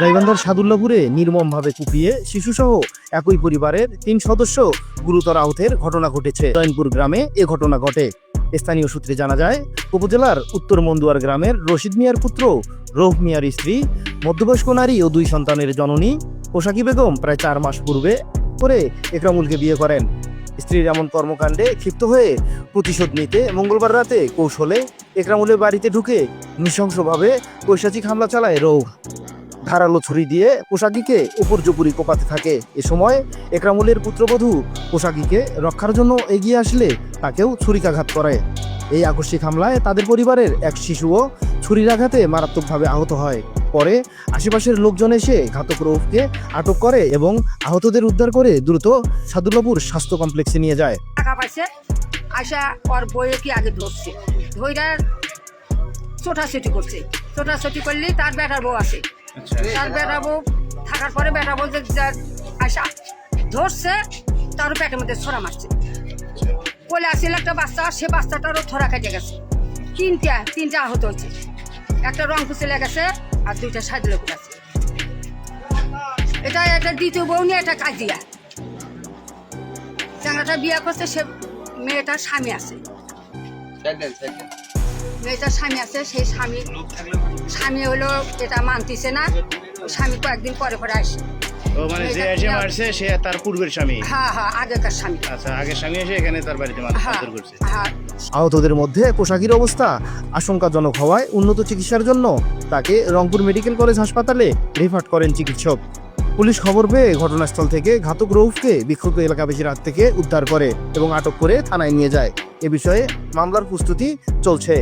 গাইবান্ধার সাদুল্লাপুরে নির্মমভাবে কুপিয়ে শিশুসহ একই পরিবারের ৩ সদস্য গুরুতর আহতের ঘটনা ঘটেছে। জয়নপুর গ্রামে এ ঘটনা ঘটে। স্থানীয় সূত্রে জানা যায়, উপজেলার উত্তর মন্দুয়ার গ্রামের রশিদ মিয়ার পুত্র রৌফ মিয়ার স্ত্রী, মধ্যবয়স্ক নারী ও 2 সন্তানের জননী পোশাকি বেগম প্রায় 4 মাস পূর্বে করে একরামুলকে বিয়ে করেন। স্ত্রীর এমন কর্মকাণ্ডে ক্ষিপ্ত হয়ে প্রতিশোধ নিতে মঙ্গলবার রাতে কৌশলে একরামুলের বাড়িতে ঢুকে নৃশংসভাবে পৈশাচিক হামলা চালায় রৌফ। ধারালো ছুরি দিয়ে পোশাকিকে উপর্যুপুরি কোপাতে থাকে। এ সময় একরামুলের পুত্রবধূ পোশাকিকে রক্ষার জন্য এগিয়ে আসলে তাকেও ছুরিকাঘাত করে। এই আকস্মিক হামলায় তাদের পরিবারের এক শিশুও ছুরির আঘাতে মারাত্মকভাবে আহত হয়। পরে আশেপাশের লোকজন এসে ঘাতক রৌফকে আটক করে এবং আহতদের উদ্ধার করে দ্রুত সাদুল্লাপুর স্বাস্থ্য কমপ্লেক্সে নিয়ে যায়। টাকা পাইছে আশা ওর বইয়ে কি আগে ধরছে, ধইরা ছোটাছুটি করছে। ছোটাছুটি করলে তার বেটার বউ আছে, তার বেটা বউ থাকার পরে বেটা বউ যে আশা ধরছে, তার পেটের মধ্যে ছড়া মারছে। কোলে আসছিল একটা বাচ্চা, সে বাচ্চাটারও থরা কেটে গেছে। তিনটা আহত হয়েছে, একটা রংপুর চলে গেছে আর 2টা সাইডে আছে। এটা একটা দ্বিতীয় বউ নিয়ে এটা কাজিয়া। চ্যাংড়াটা বিয়ে করছে, সে মেয়েটার স্বামী আছে, মেয়েটার স্বামী আছে। সেই স্বামী হলো এটা মানতেছে না। স্বামী কয়েকদিন পরে পরে আসে। ও মানে যে এসে মারছে সে তার পূর্বের স্বামী? হ্যাঁ, আগেকার স্বামী। আচ্ছা, আগের স্বামী এসে এখানে তার বাড়িতে মারধর করছে। আহতদের মধ্যে পোশাকির অবস্থা আশঙ্কাজনক হওয়ায় উন্নত চিকিৎসার জন্য তাকে রংপুর মেডিকেল কলেজ হাসপাতালে রেফার করেন চিকিৎসক। পুলিশ খবর পেয়ে ঘটনাস্থল থেকে ঘাতক রৌফকে বিক্ষুব্ধ এলাকাবাসীর হাত থেকে উদ্ধার করে এবং আটক করে থানায় নিয়ে যায়। এ বিষয়ে মামলার প্রস্তুতি চলছে।